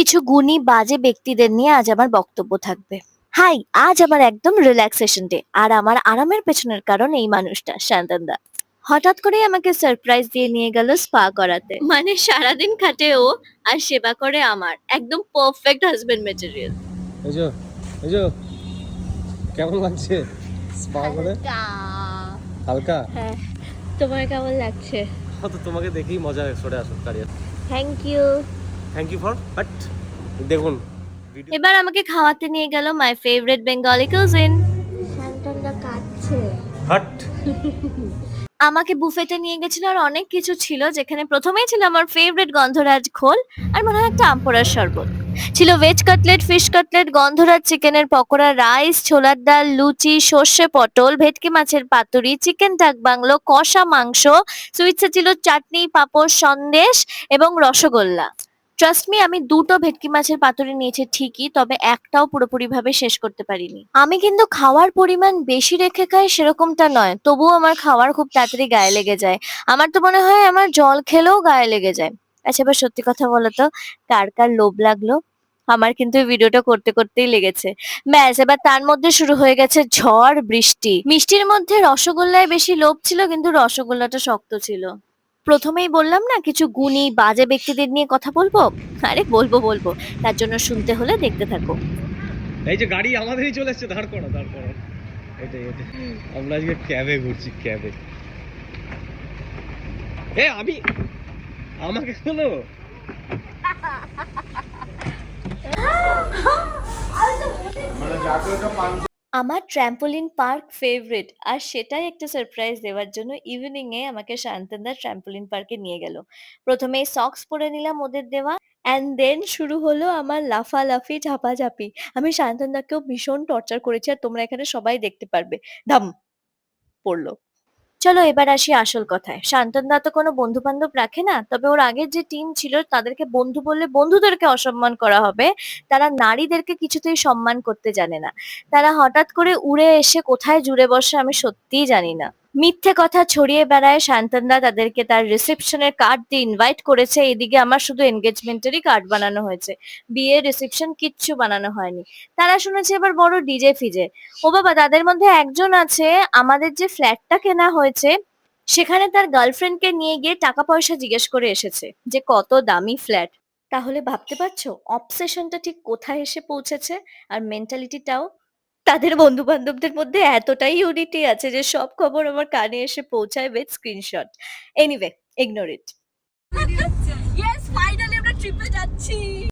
কিছু গুণী বাজে ব্যক্তিদের নিয়ে আজ আমার বক্তব্য থাকবে। হাই, আজ আমার একদম রিল্যাক্সেশন ডে, আর আমার আরামের পেছনের কারণ এই মানুষটা শান্তন দা। হঠাৎ করেই আমাকে সারপ্রাইজ দিয়ে নিয়ে গেল স্পা করাতে। মানে সারাদিন খাটে ও, আর সেবা করে আমার, একদম পারফেক্ট হাজবেন্ড মেটেরিয়াল। এই যে এই যে কেমন লাগছে স্পা করে? হালকা? হ্যাঁ, তোমার কেমন লাগছে? তো তোমাকে দেখেই মজা সরে আসুক কারিয়া। Thank you. Thank you for but দেখুন ভিডিও। এবার আমাকে খাওয়াতে নিয়ে গেল my favourite Bengali cuisine. Shantan da কাটছে। হাট। আমাকে বুফেতে নিয়ে গেছিল, আর অনেক কিছু ছিল, যেখানে প্রথমেই ছিল আমার ফেভারিট গন্ধরাজ ঘোল, আর মনে হয় একটা আমপোড়ার শরবত। ছিল ভেজ কাটলেট, ফিশ কাটলেট, গন্ধরাজ চিকেনের পকোড়া, রাইস, ছোলার ডাল, লুচি, সর্ষে পটল, ভেটকি মাছের পাতুরি, চিকেন ডাক বাংলো, কষা মাংস, সুইটসে ছিল চাটনি, পাঁপড়, সন্দেশ এবং রসগোল্লা। ট্রাস্ট মি, আমি দুটো ভেটকি মাছের পাতুরি নিয়েছি ঠিকই, তবে একটাও পুরোপুরি ভাবে শেষ করতে পারিনি। আমি কিন্তু খাওয়ার পরিমাণ বেশি রেখে খাই সেরকমটা নয়, তবুও আমার খাওয়ার খুব তাড়াতাড়ি গায়ে লেগে যায়। আমার তো মনে হয় আমার জল খেলেও গায়ে লেগে যায়। আচ্ছা, এবার সত্যি কথা বলো তো, কার কার লোভ লাগলো? আমার কিন্তু এই ভিডিওটা করতে করতেই লেগেছে। ব্যাস, এবার তার মধ্যে শুরু হয়ে গেছে ঝড় বৃষ্টি। মিষ্টির মধ্যে রসগোল্লায় বেশি লোভ ছিল, কিন্তু রসগোল্লাটা শক্ত ছিল। প্রথমেই বললাম না, কিছু গুণী বাজে ব্যক্তিদের নিয়ে কথা বলবো। আরে বলবো বলবো, তার জন্য শুনতে হলে দেখতে থাকো। এই যে গাড়ি আমাদেরই চলে এসেছে, দাঁড় করো দাঁড় করো। এটাই এটাই আমরা আজকে ক্যাবে ঘুরছি, ক্যাবে। আমি আমাকে বলো। আমার ট্র্যাম্পোলিন পার্ক ফেভারিট, আর সেটাই একটা সারপ্রাইজ দেওয়ার জন্য ইভিনিং এ আমাকে শান্তনদা ট্র্যাম্পোলিন পার্কে নিয়ে গেল। প্রথমেই সক্স পরে নিলাম ওদের দেওয়া, অ্যান্ড দেন শুরু হলো আমার লাফালাফি ঝাপাঝাপি। আমি শান্তনদাকেও ভীষণ টর্চার করেছি, আর তোমরা এখানে সবাই দেখতে পারবে। ধাম পড়লো। চলো এবার আসি আসল কথায়। শান্তনদা তো কোনো বন্ধু বান্ধব রাখে না, তবে ওর আগের যে টিম ছিল তাদেরকে বন্ধু বললে বন্ধুদেরকে অসম্মান করা হবে। তারা নারীদেরকে কিছুতেই সম্মান করতে জানে না। তারা হঠাৎ করে উড়ে এসে কোথায় জুড়ে বসে আমি সত্যিই জানি না। মিথ্যে কথা ছড়িয়ে বেড়ায় শান্তনদা তাদেরকে তার রিসেপশনের কার্ড দিয়ে ইনভাইট করেছে, এদিকে আমার শুধু এনগেজমেন্টেরই কার্ড বানানো হয়েছে, বিয়ের রিসেপশন কিচ্ছু বানানো হয়নি। তারা শুনেছে এবার বড় ডিজে ফিজে। ও বাবা, তাদের মধ্যে একজন আছে, আমাদের যে ফ্ল্যাটটা কেনা হয়েছে সেখানে তার গার্লফ্রেন্ডকে নিয়ে গিয়ে টাকা পয়সা জিজ্ঞেস করে এসেছে, যে কত দামি ফ্ল্যাট। তাহলে ভাবতে পারছো অবসেশনটা ঠিক কোথায় এসে পৌঁছেছে, আর মেন্টালিটিটাও। তাদের বন্ধু বান্ধবদের মধ্যে এতটাই ইউনিটি আছে যে সব খবর আমার কানে এসে পৌঁছায় with screenshot. Anyway, ignore it. Yes, finally আমরা ট্রিপে যাচ্ছি।